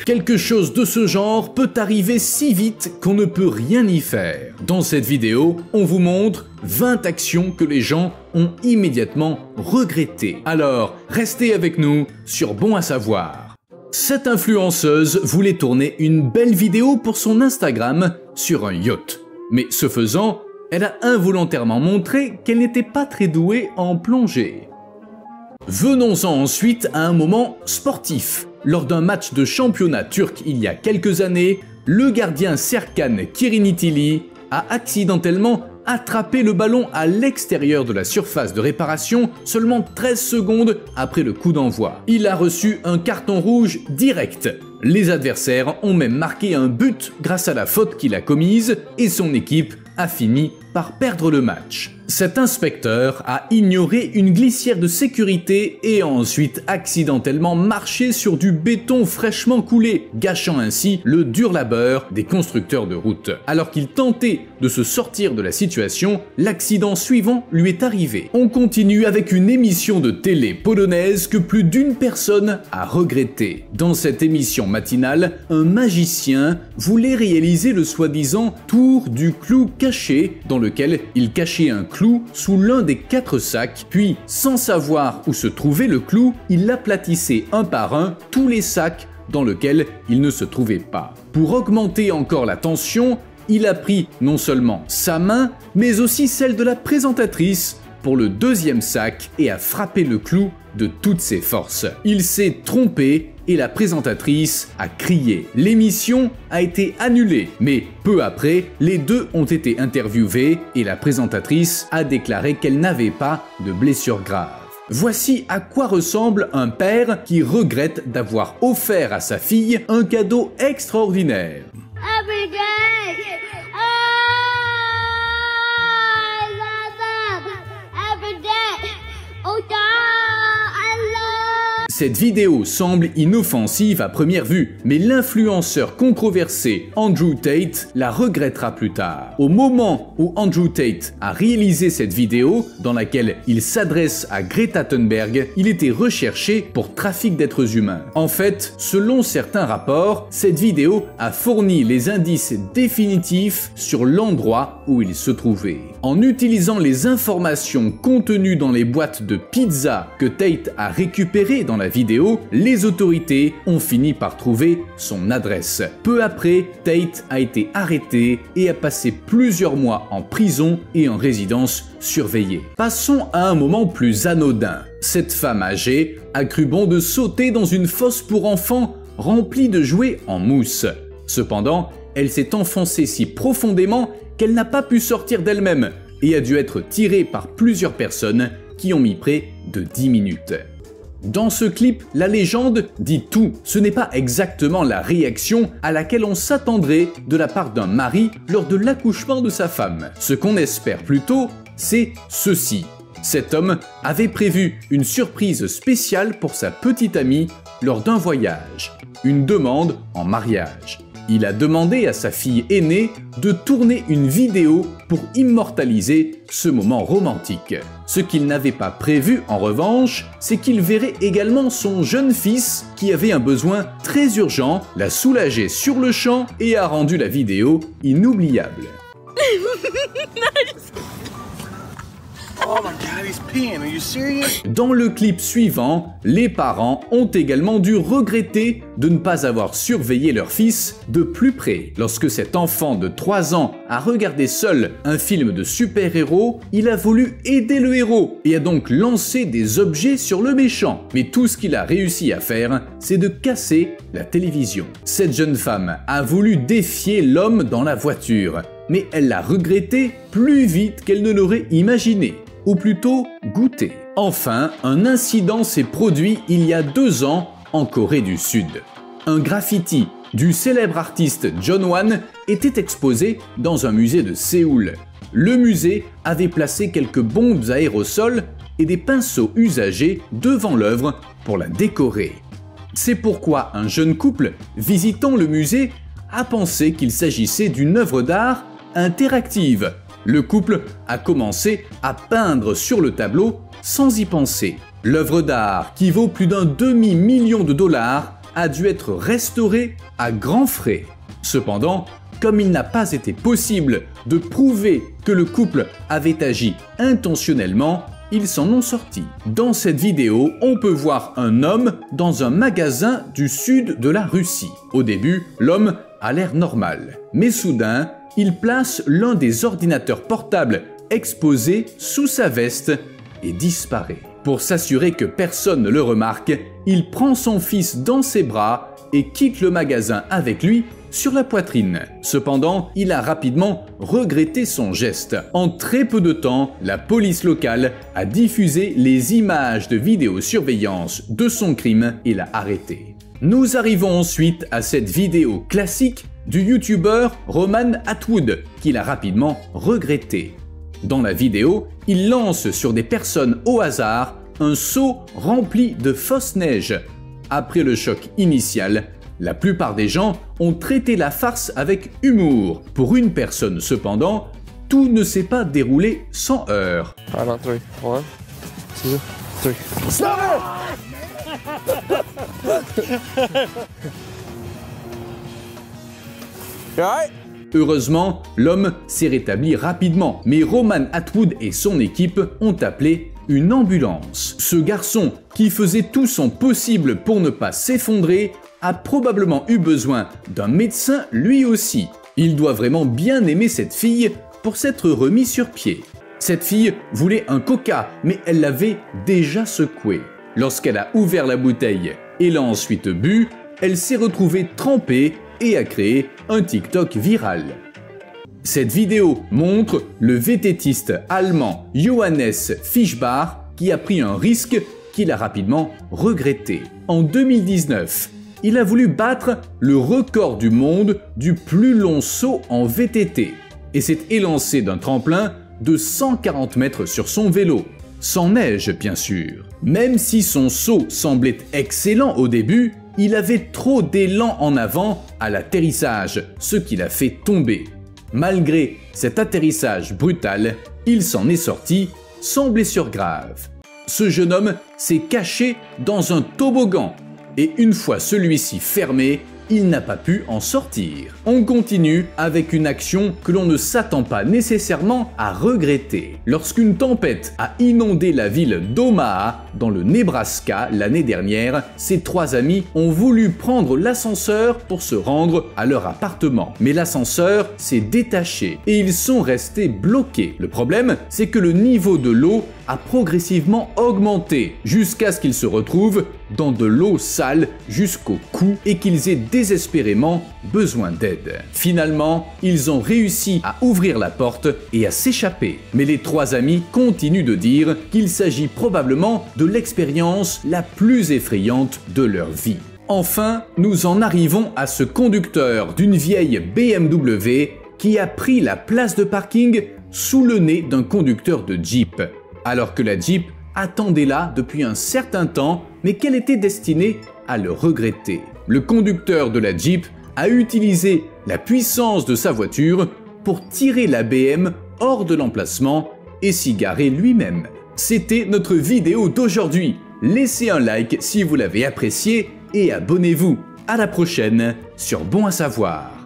Quelque chose de ce genre peut arriver si vite qu'on ne peut rien y faire. Dans cette vidéo, on vous montre 20 actions que les gens ont immédiatement regrettées. Alors, restez avec nous sur Bon à savoir. Cette influenceuse voulait tourner une belle vidéo pour son Instagram sur un yacht. Mais ce faisant, elle a involontairement montré qu'elle n'était pas très douée en plongée. Venons-en ensuite à un moment sportif. Lors d'un match de championnat turc il y a quelques années, le gardien Serkan Kirinitili a accidentellement attrapé le ballon à l'extérieur de la surface de réparation seulement 13 secondes après le coup d'envoi. Il a reçu un carton rouge direct. Les adversaires ont même marqué un but grâce à la faute qu'il a commise et son équipe a fini par perdre le match. Cet inspecteur a ignoré une glissière de sécurité et a ensuite accidentellement marché sur du béton fraîchement coulé, gâchant ainsi le dur labeur des constructeurs de routes. Alors qu'il tentait de se sortir de la situation, l'accident suivant lui est arrivé. On continue avec une émission de télé polonaise que plus d'une personne a regretté. Dans cette émission matinale, un magicien voulait réaliser le soi-disant tour du clou caché, dans lequel il cachait un clou sous l'un des 4 sacs, puis, sans savoir où se trouvait le clou, il aplatissait un par un tous les sacs dans lesquels il ne se trouvait pas. Pour augmenter encore la tension, il a pris non seulement sa main, mais aussi celle de la présentatrice pour le deuxième sac et a frappé le clou de toutes ses forces. Il s'est trompé et la présentatrice a crié. L'émission a été annulée, mais peu après, les deux ont été interviewés et la présentatrice a déclaré qu'elle n'avait pas de blessure grave. Voici à quoi ressemble un père qui regrette d'avoir offert à sa fille un cadeau extraordinaire. Every day. Every day. Oh, Cette vidéo semble inoffensive à première vue, mais l'influenceur controversé Andrew Tate la regrettera plus tard. Au moment où Andrew Tate a réalisé cette vidéo, dans laquelle il s'adresse à Greta Thunberg, il était recherché pour trafic d'êtres humains. En fait, selon certains rapports, cette vidéo a fourni les indices définitifs sur l'endroit où il se trouvait. En utilisant les informations contenues dans les boîtes de pizza que Tate a récupérées dans la vidéo, les autorités ont fini par trouver son adresse. Peu après, Tate a été arrêté et a passé plusieurs mois en prison et en résidence surveillée. Passons à un moment plus anodin. Cette femme âgée a cru bon de sauter dans une fosse pour enfants remplie de jouets en mousse. Cependant, elle s'est enfoncée si profondément qu'elle n'a pas pu sortir d'elle-même et a dû être tirée par plusieurs personnes qui ont mis près de 10 minutes. Dans ce clip, la légende dit tout. Ce n'est pas exactement la réaction à laquelle on s'attendrait de la part d'un mari lors de l'accouchement de sa femme. Ce qu'on espère plutôt, c'est ceci. Cet homme avait prévu une surprise spéciale pour sa petite amie lors d'un voyage, une demande en mariage. Il a demandé à sa fille aînée de tourner une vidéo pour immortaliser ce moment romantique. Ce qu'il n'avait pas prévu, en revanche, c'est qu'il verrait également son jeune fils qui avait un besoin très urgent, l'a soulagé sur le champ et a rendu la vidéo inoubliable. Oh my God, he's peeing. Are you serious? Dans le clip suivant, les parents ont également dû regretter de ne pas avoir surveillé leur fils de plus près. Lorsque cet enfant de 3 ans a regardé seul un film de super-héros, il a voulu aider le héros et a donc lancé des objets sur le méchant. Mais tout ce qu'il a réussi à faire, c'est de casser la télévision. Cette jeune femme a voulu défier l'homme dans la voiture, mais elle l'a regretté plus vite qu'elle ne l'aurait imaginé. Ou plutôt goûter. Enfin, un incident s'est produit il y a 2 ans en Corée du Sud. Un graffiti du célèbre artiste John Wan était exposé dans un musée de Séoul. Le musée avait placé quelques bombes aérosols et des pinceaux usagés devant l'œuvre pour la décorer. C'est pourquoi un jeune couple visitant le musée a pensé qu'il s'agissait d'une œuvre d'art interactive. Le couple a commencé à peindre sur le tableau sans y penser. L'œuvre d'art, qui vaut plus d'un demi-million de dollars, a dû être restaurée à grands frais. Cependant, comme il n'a pas été possible de prouver que le couple avait agi intentionnellement, ils s'en ont sortis. Dans cette vidéo, on peut voir un homme dans un magasin du sud de la Russie. Au début, l'homme a l'air normal, mais soudain, il place l'un des ordinateurs portables exposés sous sa veste et disparaît. Pour s'assurer que personne ne le remarque, il prend son fils dans ses bras et quitte le magasin avec lui sur la poitrine. Cependant, il a rapidement regretté son geste. En très peu de temps, la police locale a diffusé les images de vidéosurveillance de son crime et l'a arrêté. Nous arrivons ensuite à cette vidéo classique du youtubeur Roman Atwood, qu'il a rapidement regretté. Dans la vidéo, il lance sur des personnes au hasard un seau rempli de fausse neige. Après le choc initial, la plupart des gens ont traité la farce avec humour. Pour une personne cependant, tout ne s'est pas déroulé sans heurts. Heureusement, l'homme s'est rétabli rapidement, mais Roman Atwood et son équipe ont appelé une ambulance. Ce garçon, qui faisait tout son possible pour ne pas s'effondrer, a probablement eu besoin d'un médecin lui aussi. Il doit vraiment bien aimer cette fille pour s'être remis sur pied. Cette fille voulait un coca, mais elle l'avait déjà secoué. Lorsqu'elle a ouvert la bouteille et l'a ensuite bu, elle s'est retrouvée trempée et a créé un TikTok viral. Cette vidéo montre le vététiste allemand Johannes Fischbach qui a pris un risque qu'il a rapidement regretté. En 2019, il a voulu battre le record du monde du plus long saut en VTT et s'est élancé d'un tremplin de 140 mètres sur son vélo, sans neige bien sûr. Même si son saut semblait excellent au début, il avait trop d'élan en avant à l'atterrissage, ce qui l'a fait tomber. Malgré cet atterrissage brutal, il s'en est sorti sans blessure grave. Ce jeune homme s'est caché dans un toboggan et une fois celui-ci fermé, il n'a pas pu en sortir. On continue avec une action que l'on ne s'attend pas nécessairement à regretter. Lorsqu'une tempête a inondé la ville d'Omaha, dans le Nebraska, l'année dernière, ces trois amis ont voulu prendre l'ascenseur pour se rendre à leur appartement. Mais l'ascenseur s'est détaché et ils sont restés bloqués. Le problème, c'est que le niveau de l'eau a progressivement augmenté jusqu'à ce qu'ils se retrouvent dans de l'eau sale jusqu'au cou et qu'ils aient désespérément besoin d'aide. Finalement, ils ont réussi à ouvrir la porte et à s'échapper. Mais les trois amis continuent de dire qu'il s'agit probablement de l'expérience la plus effrayante de leur vie. Enfin, nous en arrivons à ce conducteur d'une vieille BMW qui a pris la place de parking sous le nez d'un conducteur de Jeep, alors que la Jeep attendait là depuis un certain temps, mais qu'elle était destinée à le regretter. Le conducteur de la Jeep a utilisé la puissance de sa voiture pour tirer la BM hors de l'emplacement et s'y garer lui-même. C'était notre vidéo d'aujourd'hui. Laissez un like si vous l'avez apprécié et abonnez-vous. À la prochaine sur Bon à savoir.